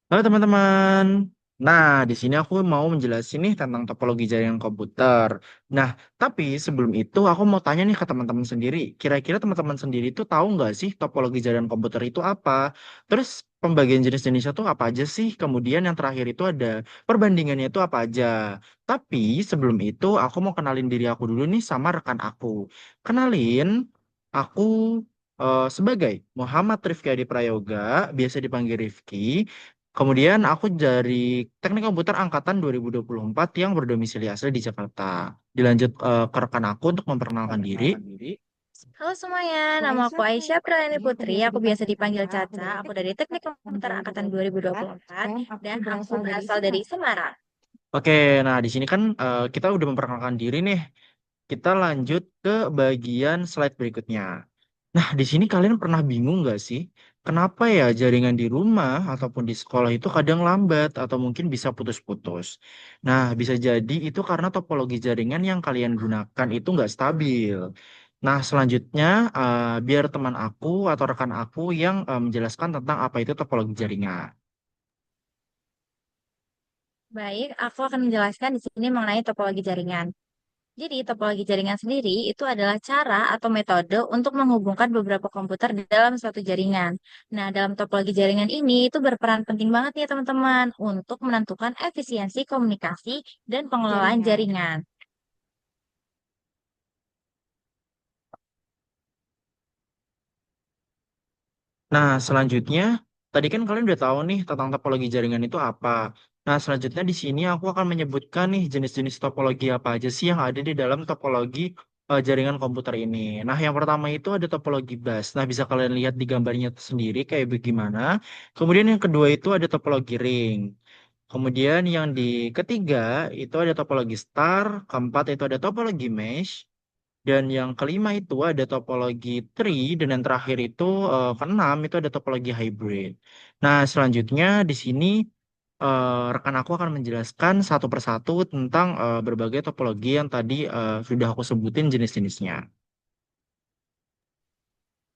Halo teman-teman. Nah, di sini aku mau menjelasin nih tentang topologi jaringan komputer. Nah, tapi sebelum itu aku mau tanya nih ke teman-teman sendiri. Kira-kira teman-teman sendiri itu tahu nggak sih topologi jaringan komputer itu apa? Terus pembagian jenis-jenisnya tuh apa aja sih? Kemudian yang terakhir itu ada perbandingannya itu apa aja? Tapi sebelum itu aku mau kenalin diri aku dulu nih sama rekan aku. Kenalin, aku sebagai Muhammad Rifki Adi Prayoga, biasa dipanggil Rifki. Kemudian aku dari Teknik Komputer Angkatan 2024 yang berdomisili asli di Jakarta. Dilanjut ke rekan aku untuk memperkenalkan diri. Halo semuanya, nama aku Aisyah Pralini Putri. Aku biasa dipanggil Caca. Aku dari Teknik Komputer Angkatan 2024 dan aku berasal dari Semarang. Oke, nah di sini kan kita udah memperkenalkan diri nih. Kita lanjut ke bagian slide berikutnya. Nah, di sini kalian pernah bingung nggak sih? Kenapa ya jaringan di rumah ataupun di sekolah itu kadang lambat atau mungkin bisa putus-putus? Nah, bisa jadi itu karena topologi jaringan yang kalian gunakan itu nggak stabil. Nah, selanjutnya biar teman aku atau rekan aku yang menjelaskan tentang apa itu topologi jaringan. Baik, aku akan menjelaskan di sini mengenai topologi jaringan. Jadi, topologi jaringan sendiri itu adalah cara atau metode untuk menghubungkan beberapa komputer di dalam suatu jaringan. Nah, dalam topologi jaringan ini itu berperan penting banget nih teman-teman untuk menentukan efisiensi komunikasi dan pengelolaan jaringan. Nah, selanjutnya, tadi kan kalian udah tahu nih tentang topologi jaringan itu apa. Nah, selanjutnya di sini aku akan menyebutkan nih jenis-jenis topologi apa aja sih yang ada di dalam topologi jaringan komputer ini. Nah, yang pertama itu ada topologi bus. Nah, bisa kalian lihat di gambarnya itu sendiri kayak bagaimana. Kemudian yang kedua itu ada topologi ring. Kemudian yang di ketiga itu ada topologi star. Keempat itu ada topologi mesh. Dan yang kelima itu ada topologi tree, dan yang terakhir itu keenam itu ada topologi hybrid. Nah, selanjutnya di sini rekan aku akan menjelaskan satu persatu tentang berbagai topologi yang tadi sudah aku sebutin jenis-jenisnya.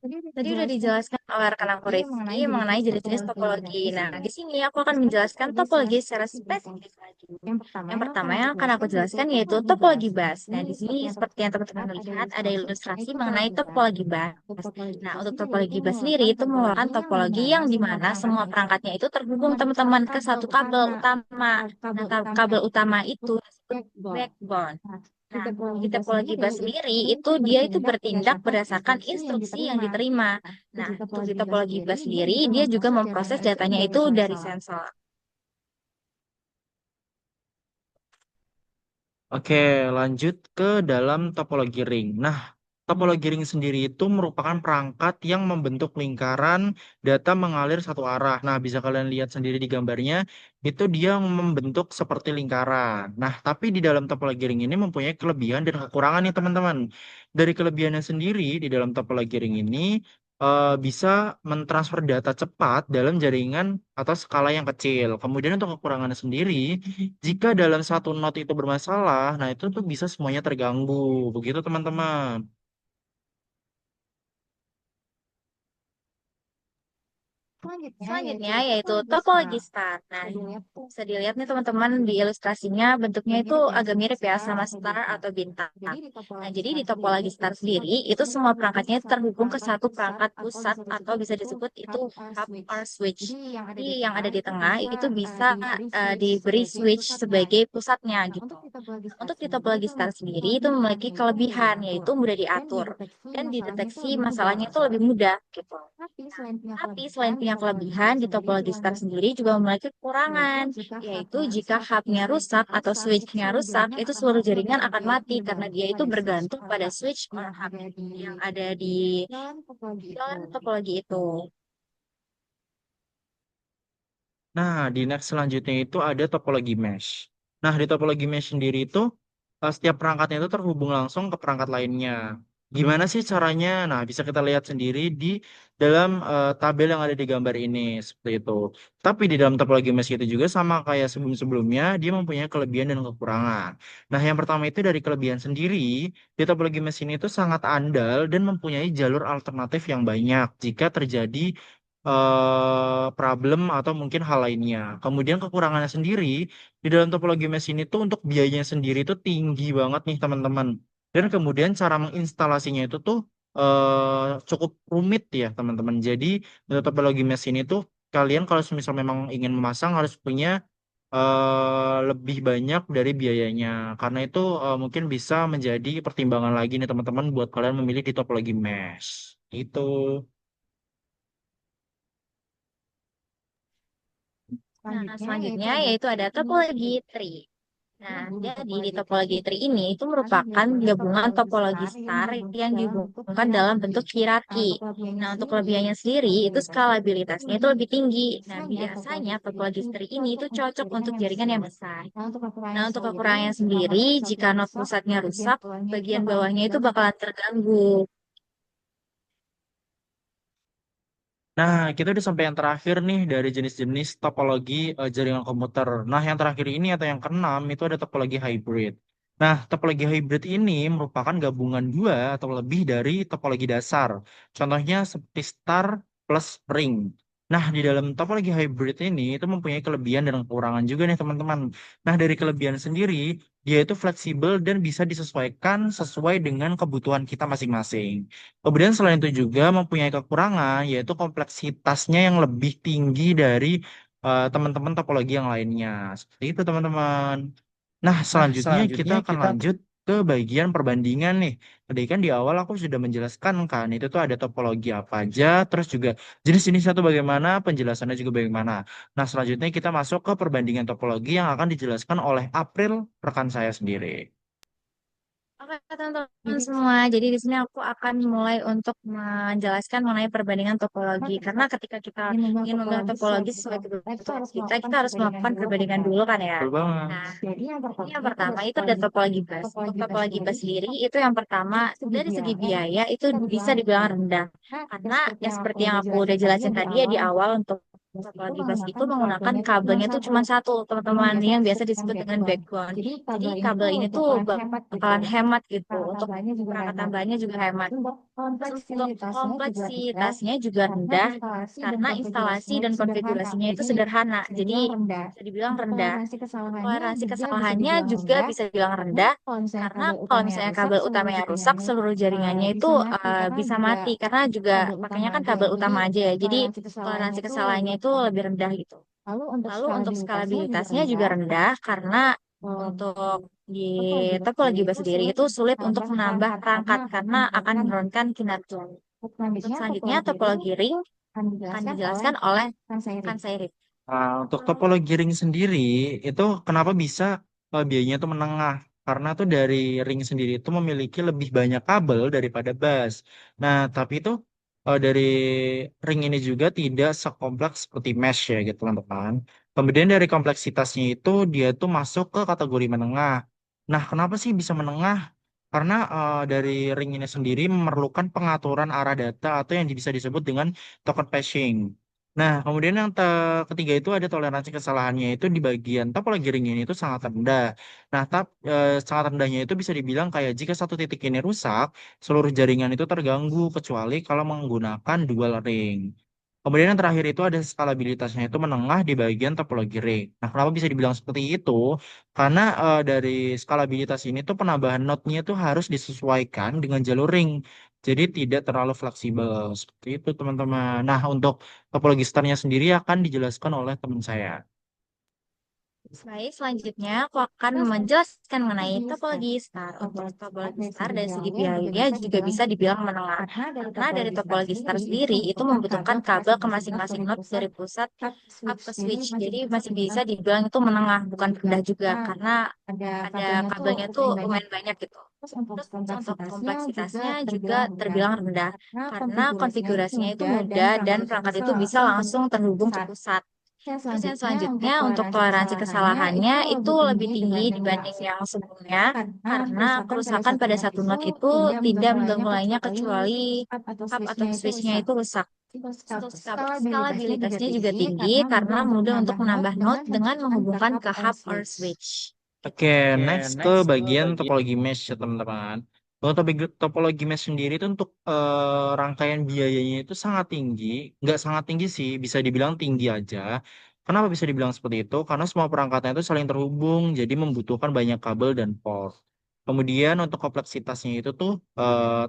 Tadi udah dijelaskan oleh rekan aku Rifki mengenai jenis-jenis topologi. Nah, di sini aku akan menjelaskan topologi secara spesifik lagi. Yang pertama yang akan aku jelaskan yaitu topologi bus. Nah, di sini seperti yang teman-teman lihat ada ilustrasi mengenai topologi bus. Nah, untuk topologi bus sendiri itu merupakan topologi yang dimana semua perangkatnya itu terhubung teman-teman ke satu kabel utama. Nah, kabel utama itu disebut backbone. Nah, di topologi bus sendiri itu dia itu bertindak berdasarkan instruksi yang diterima. Nah, untuk di topologi bus sendiri dia juga memproses datanya itu dari sensor. Oke, lanjut ke dalam topologi ring. Nah, topologi ring sendiri itu merupakan perangkat yang membentuk lingkaran data mengalir satu arah. Nah, bisa kalian lihat sendiri di gambarnya, itu dia membentuk seperti lingkaran. Nah, tapi di dalam topologi ring ini mempunyai kelebihan dan kekurangan nih teman-teman. Dari kelebihannya sendiri, di dalam topologi ring ini bisa mentransfer data cepat dalam jaringan atau skala yang kecil. Kemudian untuk kekurangannya sendiri, jika dalam satu not itu bermasalah, nah itu tuh bisa semuanya terganggu. Begitu teman-teman. Selanjutnya yaitu topologi star. Nah, bisa dilihat nih teman-teman di ilustrasinya bentuknya itu agak mirip ya sama star atau bintang. Nah, jadi di topologi star sendiri itu semua perangkatnya terhubung ke satu perangkat pusat atau bisa disebut itu hub or switch. Jadi yang ada di tengah itu bisa diberi switch sebagai pusatnya gitu. Untuk di topologi star sendiri itu memiliki kelebihan yaitu mudah diatur dan dideteksi masalahnya itu lebih mudah gitu. Tapi selain punya kelebihan, di topologi star sendiri juga memiliki kekurangan, yaitu jika hubnya rusak atau switchnya rusak, itu seluruh jaringan akan mati karena dia itu bergantung pada switch or hub yang ada di dalam topologi itu. Nah, di next selanjutnya itu ada topologi mesh. Nah, di topologi mesh sendiri itu setiap perangkatnya itu terhubung langsung ke perangkat lainnya. Gimana sih caranya? Nah, bisa kita lihat sendiri di dalam tabel yang ada di gambar ini seperti itu. Tapi di dalam topologi mesh itu juga sama kayak sebelum-sebelumnya, dia mempunyai kelebihan dan kekurangan. Nah, yang pertama itu dari kelebihan sendiri, di topologi mesh ini itu sangat andal dan mempunyai jalur alternatif yang banyak jika terjadi problem atau mungkin hal lainnya. Kemudian kekurangannya sendiri di dalam topologi mesh ini tuh untuk biayanya sendiri itu tinggi banget nih teman-teman. Dan kemudian cara menginstalasinya itu tuh cukup rumit ya teman-teman. Jadi untuk topologi mesh ini tuh kalian kalau misal memang ingin memasang harus punya lebih banyak dari biayanya. Karena itu mungkin bisa menjadi pertimbangan lagi nih teman-teman buat kalian memilih di topologi mesh. Itu. Nah, selanjutnya yaitu ada topologi tree. Nah, jadi di topologi tree ini itu merupakan gabungan topologi star yang dihubungkan dalam bentuk hierarki. Nah, untuk kelebihannya sendiri itu skalabilitasnya itu lebih tinggi. Nah, biasanya topologi tree ini itu cocok untuk jaringan yang besar. Nah, untuk kekurangannya sendiri, jika node pusatnya rusak, bagian bawahnya itu bakalan terganggu. Nah, kita udah sampai yang terakhir nih dari jenis-jenis topologi jaringan komputer. Nah, yang terakhir ini atau yang keenam itu ada topologi hybrid. Nah, topologi hybrid ini merupakan gabungan dua atau lebih dari topologi dasar. Contohnya seperti star plus ring. Nah, di dalam topologi hybrid ini itu mempunyai kelebihan dan kekurangan juga nih teman-teman. Nah, dari kelebihan sendiri, dia itu fleksibel dan bisa disesuaikan sesuai dengan kebutuhan kita masing-masing. Kemudian selain itu juga mempunyai kekurangan yaitu kompleksitasnya yang lebih tinggi dari teman-teman topologi yang lainnya. Seperti itu teman-teman. Nah, selanjutnya kita akan lanjut ke bagian perbandingan nih. Tadi kan di awal aku sudah menjelaskan kan, itu tuh ada topologi apa aja, terus juga jenis-jenis satu bagaimana, penjelasannya juga bagaimana. Nah, selanjutnya kita masuk ke perbandingan topologi yang akan dijelaskan oleh April, rekan saya sendiri. Oke, teman-teman semua. Jadi di sini aku akan mulai untuk menjelaskan mengenai perbandingan topologi. Karena ketika kita ingin memilih topologi sesuai kebutuhan kita, kita harus melakukan perbandingan dulu kan ya. Betul banget. Nah, ini yang pertama itu ada topologi bus. Untuk topologi bus sendiri itu yang pertama dari segi biaya itu bisa dibilang rendah. Karena ya seperti yang aku udah jelasin tadi ya di awal untuk topologi bus itu menggunakan kabelnya tuh cuma satu teman-teman yang biasa disebut dengan backbone. Jadi kabel ini tuh bakalan hemat gitu. Untuk perangkat tambahannya juga hemat. Terus untuk kompleksitasnya juga rendah karena instalasi dan konfigurasinya itu sederhana. Jadi bisa dibilang rendah. Toleransi kesalahannya juga bisa dibilang rendah karena kalau misalnya kabel utamanya rusak, seluruh jaringannya itu bisa mati karena juga pakainya kan kabel utama aja ya. Jadi toleransi kesalahannya itu lebih rendah gitu. Lalu untuk skalabilitasnya juga rendah karena untuk di topologi bus sendiri itu sulit untuk menambah perangkat karena akan menurunkan kinerja. Untuk selanjutnya topologi ring akan dijelaskan oleh Kansairi. Nah, untuk topologi ring sendiri itu kenapa bisa biayanya itu menengah? Karena tuh dari ring sendiri itu memiliki lebih banyak kabel daripada bus. Nah, tapi itu dari ring ini juga tidak sekompleks seperti mesh ya gitu teman-teman. Kemudian dari kompleksitasnya itu dia tuh masuk ke kategori menengah. Nah, kenapa sih bisa menengah? Karena dari ring ini sendiri memerlukan pengaturan arah data atau yang bisa disebut dengan token patching. Nah, kemudian yang ketiga itu ada toleransi kesalahannya itu di bagian topologi ring ini itu sangat rendah. Nah, sangat rendahnya itu bisa dibilang kayak jika satu titik ini rusak, seluruh jaringan itu terganggu kecuali kalau menggunakan dual ring. Kemudian yang terakhir itu ada skalabilitasnya itu menengah di bagian topologi ring. Nah, kenapa bisa dibilang seperti itu? Karena dari skalabilitas ini tuh penambahan node-nya itu harus disesuaikan dengan jalur ring. Jadi tidak terlalu fleksibel. Seperti itu, teman-teman. Nah, untuk topologi starnya sendiri akan dijelaskan oleh teman saya. Baik, selanjutnya aku akan menjelaskan mengenai topologi star. Untuk topologi star dari segi biaya juga bisa dibilang menengah. Karena dari topologi star sendiri itu membutuhkan kabel ke masing-masing node dari pusat up ke switch. Jadi masih bisa dibilang itu menengah, bukan rendah juga. Karena ada kabelnya tuh lumayan banyak gitu. Terus untuk kompleksitasnya juga terbilang rendah. Karena konfigurasinya itu mudah dan perangkat itu bisa langsung terhubung ke pusat. Terus yang selanjutnya untuk toleransi kesalahannya itu lebih tinggi dibanding yang sebelumnya karena kerusakan pada satu node itu tidak mengganggu lainnya kecuali hub atau switchnya itu rusak. Untuk skalabilitasnya juga tinggi karena mudah untuk menambah node dengan menghubungkan ke hub or switch. Oke, next ke bagian topologi mesh ya, teman-teman. Untuk topologi mesh sendiri itu untuk rangkaian biayanya itu sangat tinggi, nggak sangat tinggi sih, bisa dibilang tinggi aja. Kenapa bisa dibilang seperti itu? Karena semua perangkatnya itu saling terhubung, jadi membutuhkan banyak kabel dan port. Kemudian untuk kompleksitasnya itu tuh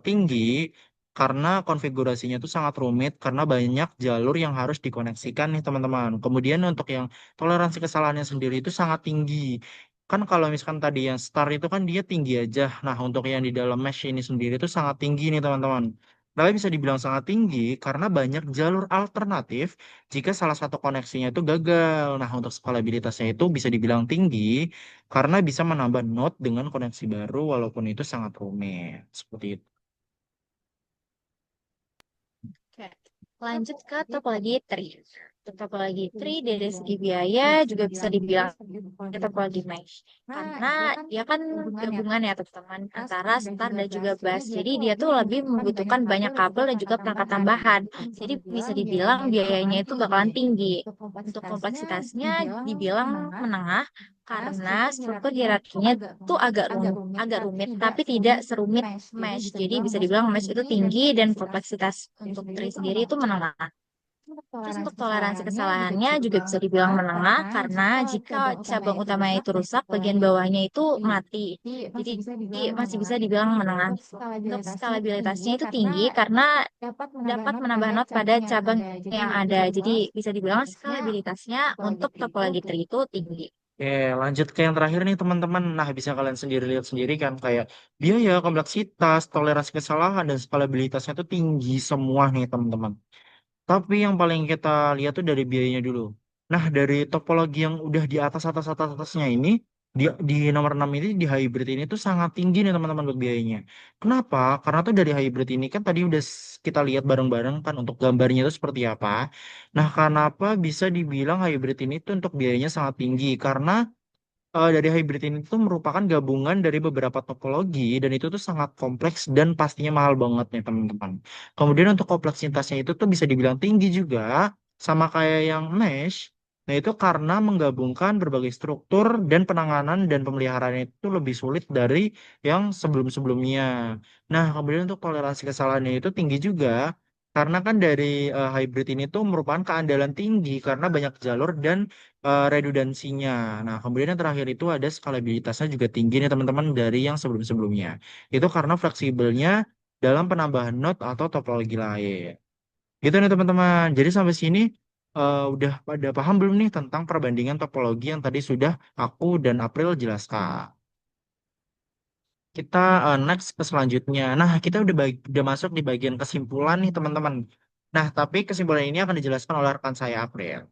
tinggi karena konfigurasinya itu sangat rumit karena banyak jalur yang harus dikoneksikan nih teman-teman. Kemudian untuk yang toleransi kesalahannya sendiri itu sangat tinggi. Kan kalau misalkan tadi yang star itu kan dia tinggi aja. Nah, untuk yang di dalam mesh ini sendiri itu sangat tinggi nih teman-teman. Tapi bisa dibilang sangat tinggi karena banyak jalur alternatif jika salah satu koneksinya itu gagal. Nah, untuk skalabilitasnya itu bisa dibilang tinggi karena bisa menambah node dengan koneksi baru walaupun itu sangat rumit. Seperti itu. Oke. Lanjut ke topologi tree. Untuk topologi tree dari segi biaya juga bisa dibilang topologi mesh. Karena dia kan gabungan ya teman-teman antara star dan juga bus. Jadi dia tuh lebih membutuhkan banyak kabel dan juga perangkat tambahan. Jadi bisa dibilang biayanya itu bakalan tinggi. Untuk kompleksitasnya dibilang menengah karena struktur hierarkinya tuh agak rumit tapi tidak serumit mesh. Jadi bisa dibilang mesh itu tinggi dan kompleksitas untuk tree sendiri itu menengah. Terus untuk toleransi kesalahannya juga bisa dibilang menengah karena jika cabang utamanya itu rusak, bagian bawahnya itu mati. Jadi masih bisa dibilang menengah. Untuk skalabilitasnya itu tinggi karena dapat menambah not pada cabang yang ada. Jadi bisa dibilang skalabilitasnya untuk topologi tree itu tinggi. Oke, lanjut ke yang terakhir nih teman-teman. Nah, bisa kalian sendiri lihat sendiri kan kayak biaya, kompleksitas, toleransi kesalahan, dan skalabilitasnya itu tinggi semua nih teman-teman. Tapi yang paling kita lihat tuh dari biayanya dulu. Nah, dari topologi yang udah di atasnya ini, di nomor 6 ini, di hybrid ini tuh sangat tinggi nih teman-teman buat biayanya. Kenapa? Karena tuh dari hybrid ini kan tadi udah kita lihat bareng-bareng kan untuk gambarnya itu seperti apa. Nah, kenapa bisa dibilang hybrid ini tuh untuk biayanya sangat tinggi? Karena dari hybrid ini tuh merupakan gabungan dari beberapa topologi dan itu tuh sangat kompleks dan pastinya mahal banget nih teman-teman. Kemudian untuk kompleksitasnya itu tuh bisa dibilang tinggi juga sama kayak yang mesh. Nah itu karena menggabungkan berbagai struktur dan penanganan dan pemeliharaan itu lebih sulit dari yang sebelum-sebelumnya. Nah kemudian untuk toleransi kesalahannya itu tinggi juga karena kan dari hybrid ini tuh merupakan keandalan tinggi karena banyak jalur dan redundansinya. Nah, kemudian yang terakhir itu ada skalabilitasnya juga tinggi nih teman-teman dari yang sebelum-sebelumnya. Itu karena fleksibelnya dalam penambahan node atau topologi lain. Gitu nih teman-teman. Jadi sampai sini udah pada paham belum nih tentang perbandingan topologi yang tadi sudah aku dan April jelaskan. Kita next ke selanjutnya. Nah, kita udah masuk di bagian kesimpulan nih teman-teman. Nah, tapi kesimpulan ini akan dijelaskan oleh rekan saya April.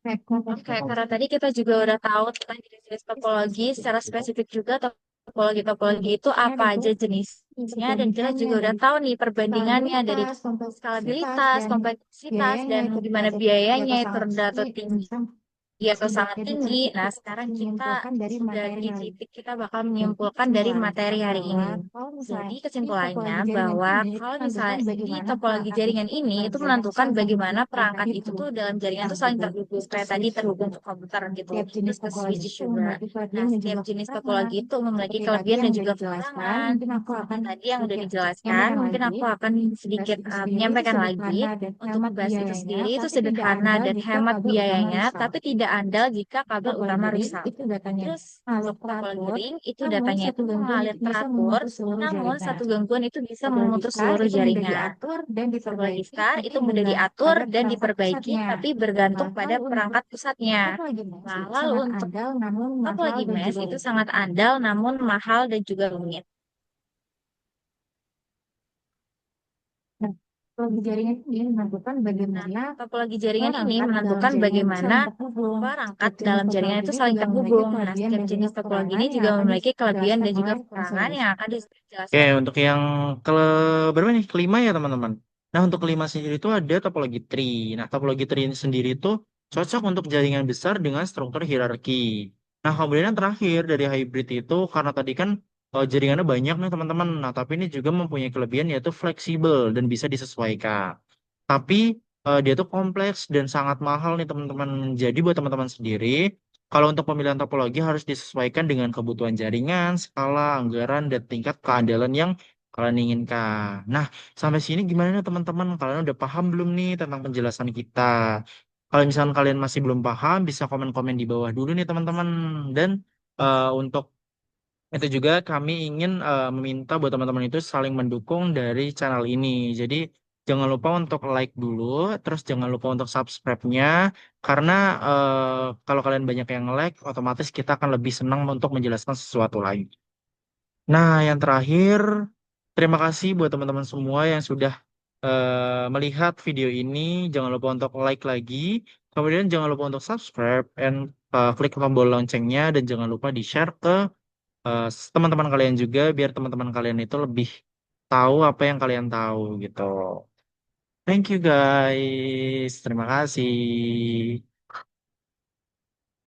Oke, karena tadi kita juga udah tahu tentang jenis-jenis topologi secara spesifik juga topologi-topologi itu apa aja jenisnya dan kita juga udah tahu nih perbandingannya dari skalabilitas, kompleksitas, dan gimana biayanya itu rendah atau tinggi atau sangat tinggi. Nah, sekarang kita sudah di titik kita bakal menyimpulkan dari materi hari ini. Jadi kesimpulannya bahwa kalau misalnya di topologi jaringan ini itu menentukan bagaimana perangkat itu tuh dalam jaringan itu saling terhubung kayak tadi terhubung ke komputer gitu. Terus ke switch juga. Nah, setiap jenis topologi itu memiliki kelebihan dan juga kekurangan. Seperti tadi yang udah dijelaskan, mungkin aku akan sedikit menyampaikan lagi. Untuk bus itu sendiri itu sederhana dan hemat biayanya, tapi tidak andal jika kabel utama rusak. Terus untuk topologi ring itu datanya itu mengalir teratur, namun satu gangguan itu bisa memutus seluruh jaringan. Topologi star itu mudah diatur dan diperbaiki, tapi bergantung pada perangkat pusatnya. Nah, lalu untuk topologi mesh itu sangat andal, namun mahal dan juga rumit. Nah, topologi jaringan ini menentukan bagaimana perangkat dalam jaringan itu saling terhubung. Nah, setiap jenis topologi ini juga memiliki kelebihan dan juga kekurangan yang akan Oke, dijelaskan. untuk yang ke berapa nih? Kelima ya, teman-teman. Nah, untuk kelima sendiri itu ada topologi tree. Nah, topologi tree ini sendiri itu cocok untuk jaringan besar dengan struktur hierarki. Nah, kemudian yang terakhir dari hybrid itu karena tadi kan jaringannya banyak nih, teman-teman. Nah, tapi ini juga mempunyai kelebihan yaitu fleksibel dan bisa disesuaikan. Tapi dia tuh kompleks dan sangat mahal nih, teman-teman. Jadi buat teman-teman sendiri Kalau untuk pemilihan topologi harus disesuaikan dengan kebutuhan jaringan, skala, anggaran, dan tingkat keandalan yang kalian inginkan. Nah, sampai sini gimana nih teman-teman? Kalian udah paham belum nih tentang penjelasan kita? Kalau misalkan kalian masih belum paham, bisa komen-komen di bawah dulu nih teman-teman. Dan untuk itu juga kami ingin meminta buat teman-teman itu saling mendukung dari channel ini. Jadi jangan lupa untuk like dulu, terus jangan lupa untuk subscribe-nya, karena kalau kalian banyak yang like, otomatis kita akan lebih senang untuk menjelaskan sesuatu lagi. Nah, yang terakhir, terima kasih buat teman-teman semua yang sudah melihat video ini. Jangan lupa untuk like lagi, kemudian jangan lupa untuk subscribe and klik tombol loncengnya, dan jangan lupa di-share ke teman-teman kalian juga biar teman-teman kalian itu lebih tahu apa yang kalian tahu gitu. Thank you guys. Terima kasih.